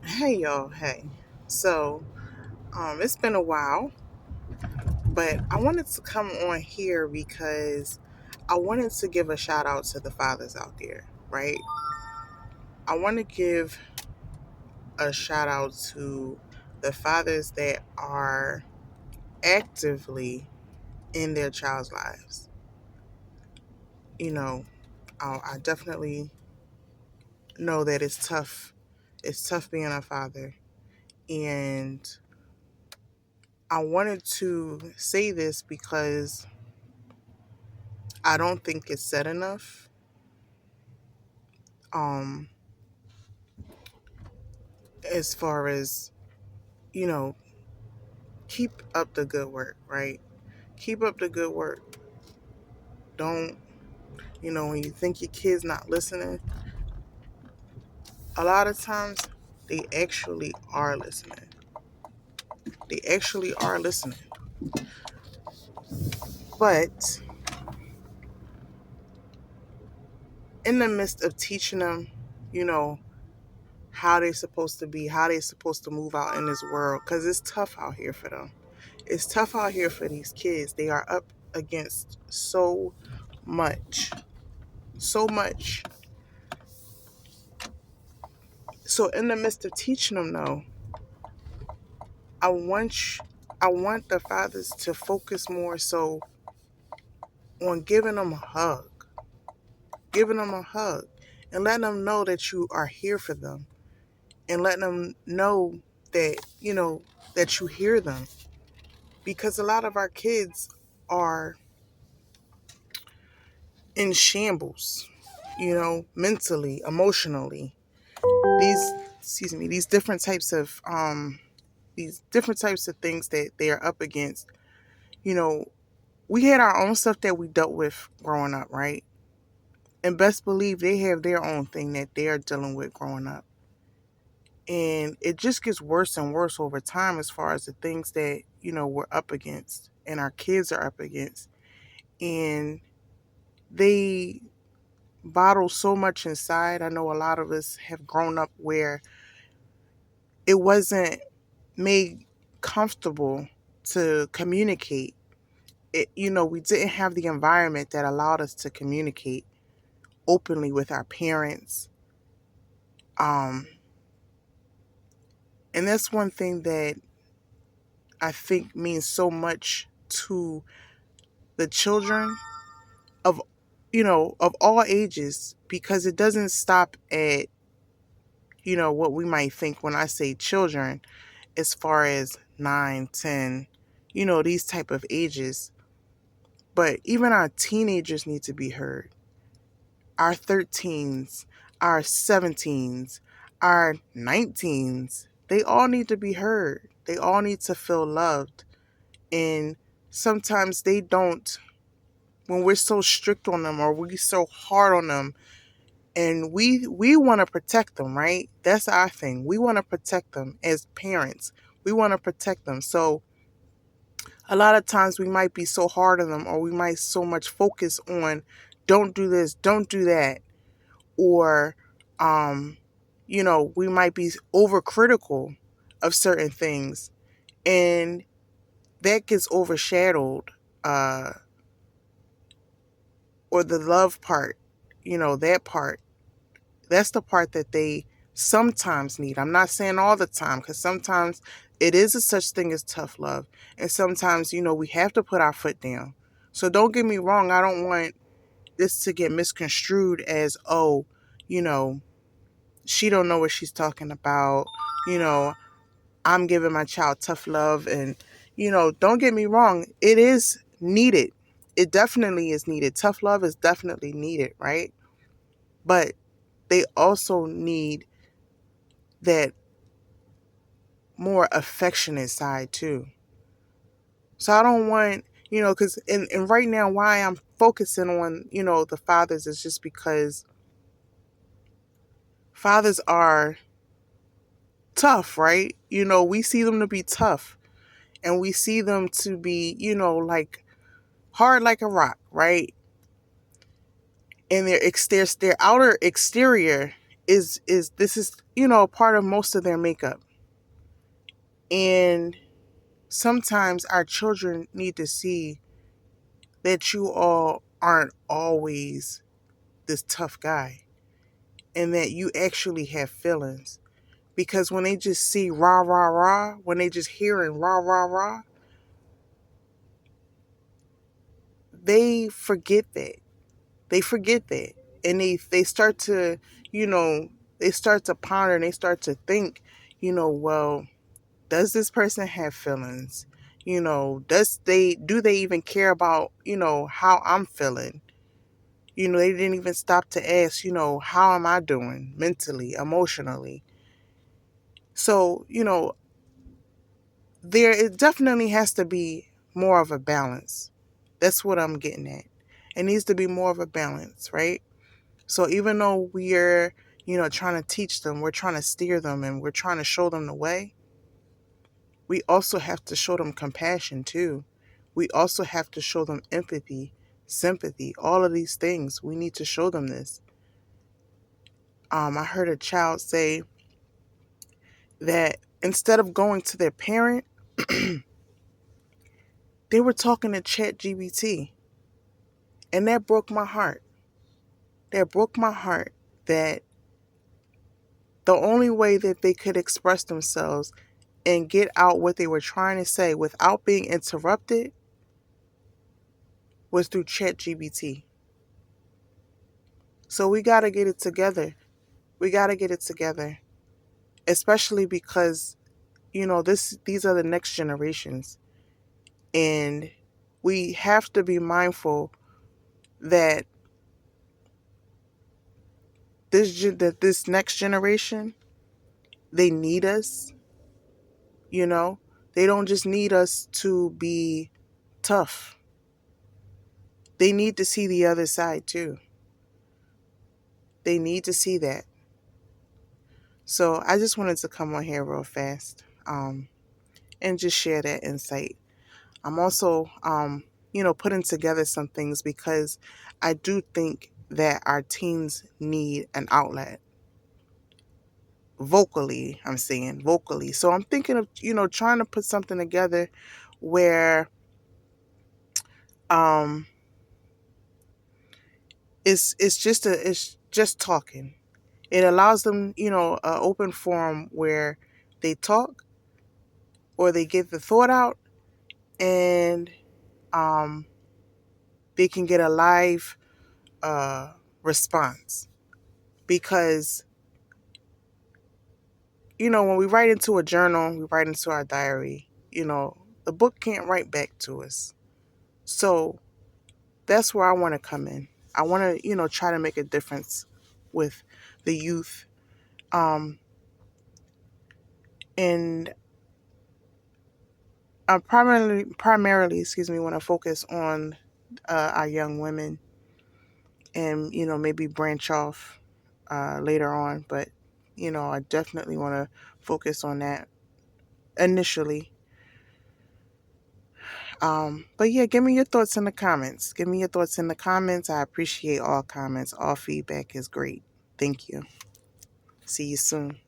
Hey y'all, hey. So, it's been a while, but I wanted to come on here because I wanted to give a shout out to the fathers out there, right? I want to give a shout out to the fathers that are actively in their child's lives. You know, I definitely know that it's tough. It's tough being a father. And I wanted to say this because I don't think it's said enough. Um, as far as, you know, keep up the good work, right? Keep up the good work. Don't, when you think your kid's not listening, a lot of times they actually are listening. They actually are listening. But in the midst of teaching them, you know, how they're supposed to be, how they're supposed to move out in this world, because it's tough out here for them. It's tough out here for these kids. They are up against so much. So much. So in the midst of teaching them though, I want I want the fathers to focus more so on giving them a hug. Giving them a hug and letting them know that you are here for them and letting them know that, that you hear them. Because a lot of our kids are in shambles, mentally, emotionally. These these different types of things that they are up against. You know, we had our own stuff that we dealt with growing up, right? And best believe they have their own thing that they are dealing with growing up. And it just gets worse and worse over time as far as the things that, we're up against and our kids are up against. And they bottle so much inside. I know a lot of us have grown up where it wasn't made comfortable to communicate. We didn't have the environment that allowed us to communicate openly with our parents. Um, and that's one thing that I think means so much to the children of, of all ages, because it doesn't stop at, what we might think when I say children, as far as 9, 10, these type of ages. But even our teenagers need to be heard. Our 13s, our 17s, our 19s, they all need to be heard. They all need to feel loved. And sometimes they don't, when we're so strict on them or we so hard on them, and we want to protect them, right? That's our thing. We want to protect them as parents. We want to protect them. So a lot of times we might be so hard on them, or we might so much focus on don't do this, don't do that, or we might be overcritical of certain things, and that gets overshadowed, or the love part, that part, that's the part that they sometimes need. I'm not saying all the time, because sometimes it is a such thing as tough love, and sometimes we have to put our foot down. So don't get me wrong, I don't want this to get misconstrued as, oh, you know she don't know what she's talking about. You know, I'm giving my child tough love. And, don't get me wrong, it is needed. It definitely is needed. Tough love is definitely needed, right? But they also need that more affectionate side too. So I don't want, because, and right now, why I'm focusing on, the fathers is just because fathers are tough, right? We see them to be tough, and we see them to be, like hard like a rock, right? And their outer exterior is this is, a part of most of their makeup. And sometimes our children need to see that you all aren't always this tough guy, and that you actually have feelings. Because when they just see rah, rah, rah, when they just hearing rah, rah, rah, they forget that. They forget that. And they start to, you know, they start to ponder and they start to think, well, does this person have feelings? Do they even care about, how I'm feeling? They didn't even stop to ask, how am I doing mentally, emotionally? So, there it definitely has to be more of a balance. That's what I'm getting at. It needs to be more of a balance, right? So even though we're, trying to teach them, we're trying to steer them, and we're trying to show them the way, we also have to show them compassion too. We also have to show them empathy, sympathy, all of these things. We need to show them this. I heard a child say that instead of going to their parent, they were talking to ChatGPT. And that broke my heart. That broke my heart that the only way that they could express themselves and get out what they were trying to say without being interrupted was through ChatGPT. So we got to get it together. We got to get it together, especially because, these are the next generations. And we have to be mindful that this next generation, they need us, you know. They don't just need us to be tough. They need to see the other side too. They need to see that. So I just wanted to come on here real fast, and just share that insight. I'm also, putting together some things because I do think that our teens need an outlet. Vocally, I'm saying vocally. So I'm thinking of, trying to put something together where um it's just talking. It allows them, an open forum where they talk or they get the thought out, and um they can get a live response. Because, when we write into a journal, we write into our diary, the book can't write back to us. So that's where I want to come in. I want to, try to make a difference with the youth. And I primarily, want to focus on our young women, and, maybe branch off later on. But, I definitely want to focus on that initially. But yeah, give me your thoughts in the comments. Give me your thoughts in the comments. I appreciate all comments. All feedback is great. Thank you. See you soon.